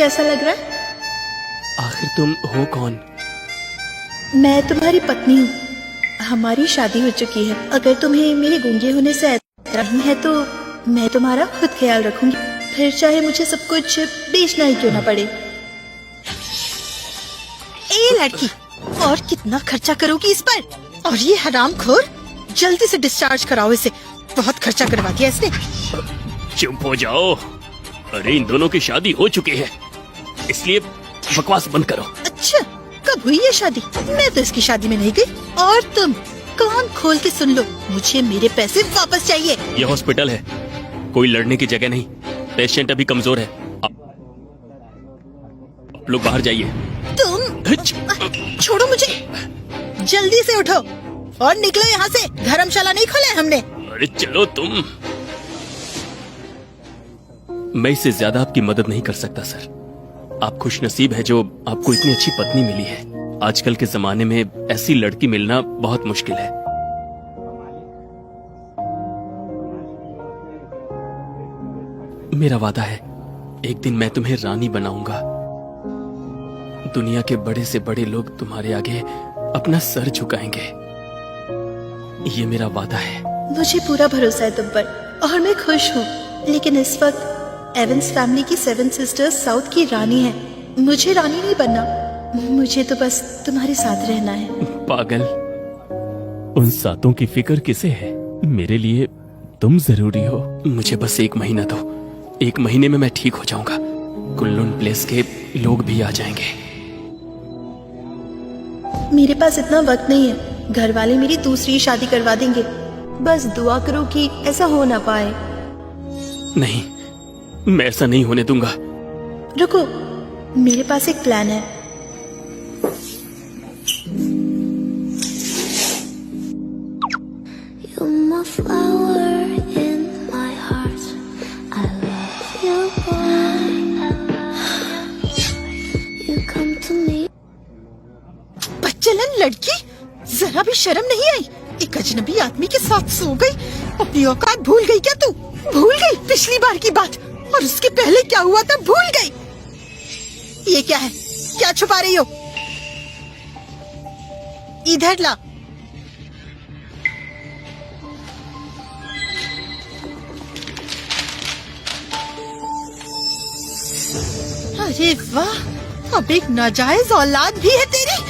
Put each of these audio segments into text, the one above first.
कैसा लग रहा है? आखिर तुम हो कौन? मैं तुम्हारी पत्नी हूँ। हमारी शादी हो चुकी है। अगर तुम्हें मेरे गूंगे होने से ऐतराज नहीं है तो मैं तुम्हारा खुद ख्याल रखूंगी, फिर चाहे मुझे सब कुछ बेचना ही क्यों ना पड़े। ए लड़की, और कितना खर्चा करोगी इस पर? और ये हरामखोर, जल्दी से डिस्चार्ज कराओ इसे। बहुत खर्चा करवा दिया इसने। चुप हो जाओ। अरे इन दोनों की शादी हो चुकी है, इसलिए बकवास बंद करो। अच्छा, कब हुई ये शादी? मैं तो इसकी शादी में नहीं गई। और तुम कान खोल के सुन लो, मुझे मेरे पैसे वापस चाहिए। ये हॉस्पिटल है, कोई लड़ने की जगह नहीं। पेशेंट अभी कमजोर है। आप लोग बाहर जाइए। तुम छोड़ो मुझे, जल्दी से उठो और निकलो यहाँ से। धर्मशाला नहीं खोला है हमने। अरे चलो तुम। मैं इससे ज्यादा आपकी मदद नहीं कर सकता सर। आप खुशनसीब है जो आपको इतनी अच्छी पत्नी मिली है। आजकल के जमाने में ऐसी लड़की मिलना बहुत मुश्किल है। मेरा वादा है, एक दिन मैं तुम्हें रानी बनाऊंगा। दुनिया के बड़े से बड़े लोग तुम्हारे आगे अपना सर झुकाएंगे। ये मेरा वादा है। मुझे पूरा भरोसा है तुम पर और मैं खुश हूँ, लेकिन इस वक्त एवंस फैमिली की 7 सिस्टर्स साउथ की रानी है। मुझे रानी नहीं बनना, मुझे तो बस तुम्हारे साथ रहना है। पागल, उन सातों की फिक्र किसे है? मेरे लिए तुम जरूरी हो। मुझे बस 1 महीना दो। 1 महीने में मैं ठीक हो जाऊंगा। कुल्लून प्लेस के लोग भी आ जाएंगे। मेरे पास इतना वक्त नहीं है। घर वाले मेरी दूसरी शादी करवा देंगे। बस दुआ करो कि ऐसा हो ना पाए। नहीं, मैं ऐसा नहीं होने दूंगा। रुको, मेरे पास एक प्लान है। You're my flower in my heart. I love you, boy. You come to me. बच्चलन लड़की, जरा भी शर्म नहीं आई? एक अजनबी आदमी के साथ सो गई। अपनी औकात भूल गई क्या तू? भूल गई पिछली बार की बात, और उसके पहले क्या हुआ था भूल गई? ये क्या है? क्या छुपा रही हो? इधर ला। अरे वाह, अब एक नाजायज औलाद भी है तेरी।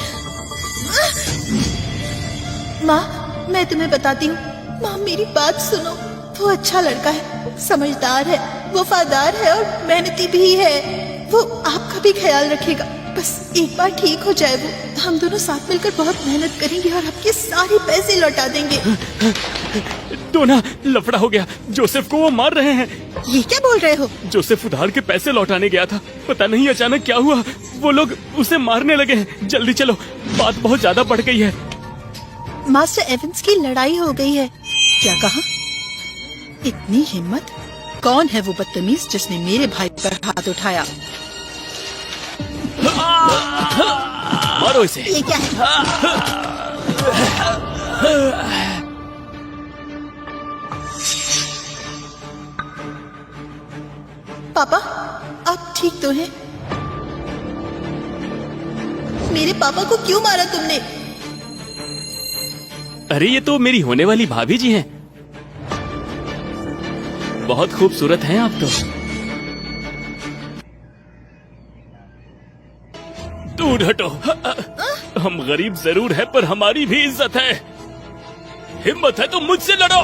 माँ, मैं तुम्हें बताती हूँ। माँ, मेरी बात सुनो। वो अच्छा लड़का है, समझदार है, वफादार है और मेहनती भी है। वो आपका भी ख्याल रखेगा। बस एक बार ठीक हो जाए वो, हम दोनों साथ मिलकर बहुत मेहनत करेंगे और आपके सारे पैसे लौटा देंगे। तो ना लफड़ा हो गया। जोसेफ को वो मार रहे हैं। ये क्या बोल रहे हो? जोसेफ उधार के पैसे लौटाने गया था। पता नहीं अचानक क्या हुआ, वो लोग उसे मारने लगे हैं। जल्दी चलो, बात बहुत ज्यादा बढ़ गई है। मास्टर एवंस की लड़ाई हो गई है। क्या कहा? इतनी हिम्मत? कौन है वो बदतमीज जिसने मेरे भाई पर हाथ उठाया? मारो इसे। ये क्या है? पापा, आप ठीक तो हैं? मेरे पापा को क्यों मारा तुमने? अरे ये तो मेरी होने वाली भाभी जी हैं। बहुत खूबसूरत हैं आप तो। दूर हटो। हम गरीब जरूर है पर हमारी भी इज्जत है। हिम्मत है तो मुझसे लड़ो।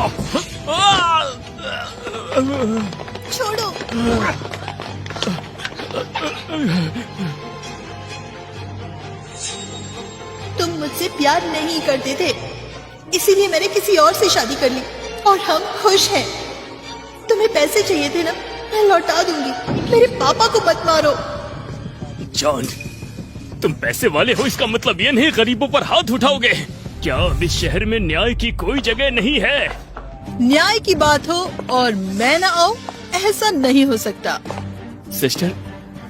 छोड़ो। तुम मुझसे प्यार नहीं करते थे, इसीलिए मैंने किसी और से शादी कर ली और हम खुश हैं। तुम्हें पैसे चाहिए थे ना, मैं लौटा दूंगी। मेरे पापा को मत मारो। जॉन, तुम पैसे वाले हो इसका मतलब ये नहीं गरीबों पर हाथ उठाओगे। क्या अब इस शहर में न्याय की कोई जगह नहीं है? न्याय की बात हो और मैं ना आऊं, ऐसा नहीं हो सकता। सिस्टर,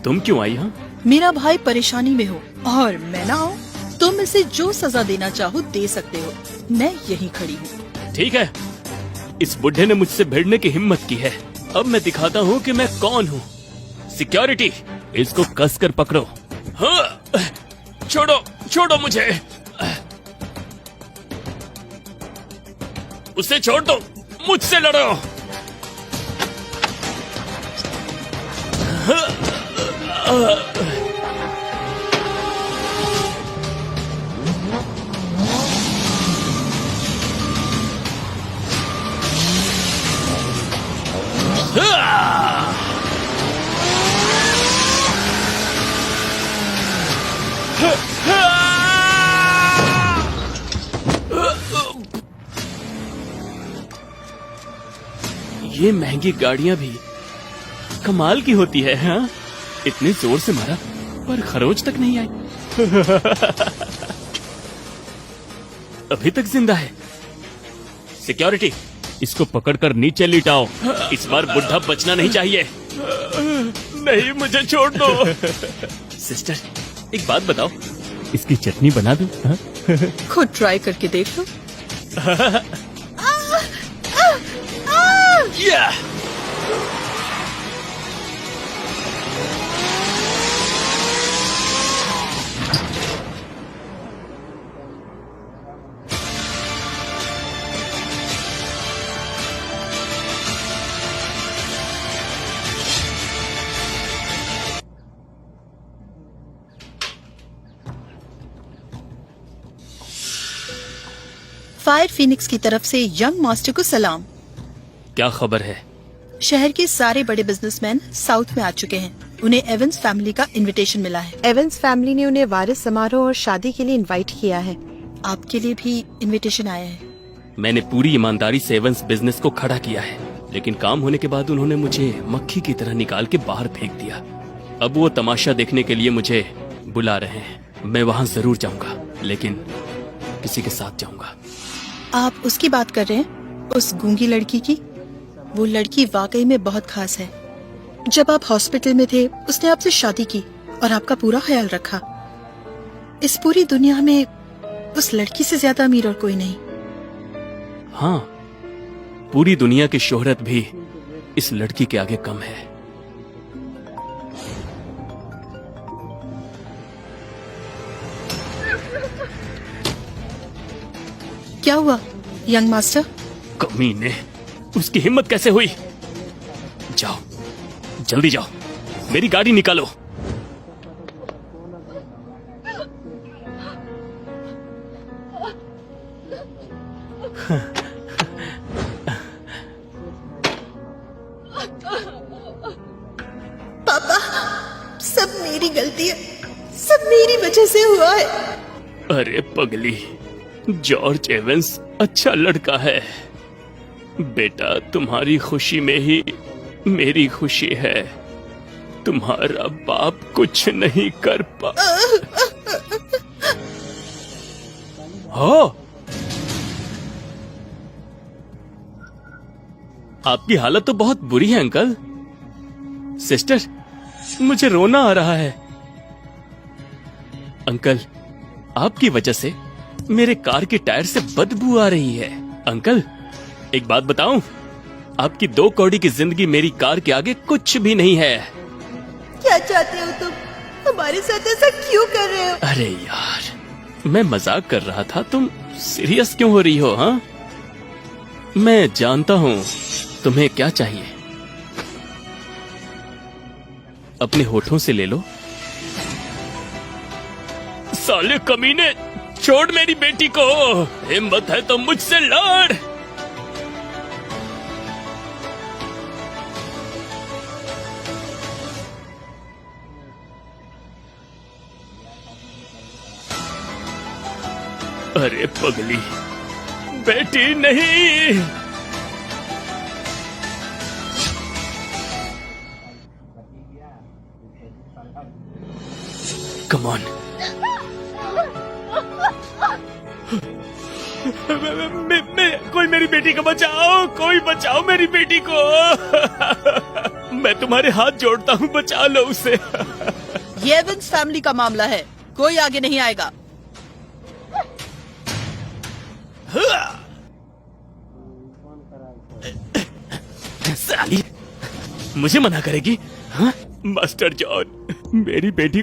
तुम क्यों आई? हाँ, मेरा भाई परेशानी में हो और मैं ना आऊं, तुम इसे जो सजा देना चाहो दे सकते हो। मैं यहीं खड़ी हूँ। ठीक है। इस बुढ़े ने मुझसे भिड़ने की हिम्मत की है। अब मैं दिखाता हूँ कि मैं कौन हूँ। सिक्योरिटी, इसको कसकर पकड़ो। हाँ, छोड़ो छोड़ो मुझे। उसे छोड़ दो, मुझसे लड़ो। ये महंगी गाड़ियां भी कमाल की होती है। हाँ, इतने जोर से मारा पर खरोच तक नहीं आई। अभी तक जिंदा है। सिक्योरिटी, इसको पकड़कर नीचे लिटाओ। इस बार बुढ़ा बचना नहीं चाहिए। नहीं, मुझे छोड़ दो। सिस्टर, एक बात बताओ, इसकी चटनी बना दूं? हाँ? खुद ट्राई करके देख लो। या! फायर फिनिक्स की तरफ से यंग मास्टर को सलाम। क्या खबर है? शहर के सारे बड़े बिजनेसमैन साउथ में आ चुके हैं। उन्हें एवंस फैमिली का इनविटेशन मिला है। एवंस फैमिली ने उन्हें वारिस समारोह और शादी के लिए इनवाइट किया है। आपके लिए भी इनविटेशन आया है। मैंने पूरी ईमानदारी से एवंस बिजनेस को खड़ा किया है, लेकिन काम होने के बाद उन्होंने मुझे मक्खी की तरह निकाल के बाहर फेंक दिया। अब वो तमाशा देखने के लिए मुझे बुला रहे हैं। मैं वहाँ जरूर जाऊंगा, लेकिन किसी के साथ जाऊंगा। आप उसकी बात कर रहे हैं, उस गूंगी लड़की की? वो लड़की वाकई में बहुत खास है। जब आप हॉस्पिटल में थे, उसने आपसे शादी की और आपका पूरा ख्याल रखा। इस पूरी दुनिया में उस लड़की से ज्यादा अमीर और कोई नहीं। हाँ, पूरी दुनिया की शोहरत भी इस लड़की के आगे कम है। क्या हुआ यंग मास्टर? कमीने, उसकी हिम्मत कैसे हुई? जाओ, जल्दी जाओ, मेरी गाड़ी निकालो। पापा, सब मेरी गलती है, सब मेरी वजह से हुआ है। अरे पगली, जॉर्ज एवंस अच्छा लड़का है। बेटा, तुम्हारी खुशी में ही मेरी खुशी है। तुम्हारा बाप कुछ नहीं कर पा। हो, आपकी हालत तो बहुत बुरी है अंकल। सिस्टर, मुझे रोना आ रहा है। अंकल, आपकी वजह से मेरे कार के टायर से बदबू आ रही है। अंकल, एक बात बताऊं, आपकी 2 कौड़ी की जिंदगी मेरी कार के आगे कुछ भी नहीं है। क्या चाहते हो तुम? हमारे साथ ऐसा क्यों कर रहे हो? अरे यार, मैं मजाक कर रहा था, तुम सीरियस क्यों हो रही हो? हाँ, मैं जानता हूं तुम्हें क्या चाहिए। अपने होठों से ले लो। साले कमीने, छोड़ मेरी बेटी को। हिम्मत है तो मुझसे लड़। अरे पगली, बेटी नहीं। Come on. कोई मेरी बेटी को बचाओ, कोई बचाओ मेरी बेटी को। मैं तुम्हारे हाथ जोड़ता हूँ, बचा लो उसे। ये एवंस फैमिली का मामला है, कोई आगे नहीं आएगा। साली, मुझे मना करेगी? हाँ? मास्टर जॉन, मेरी बेटी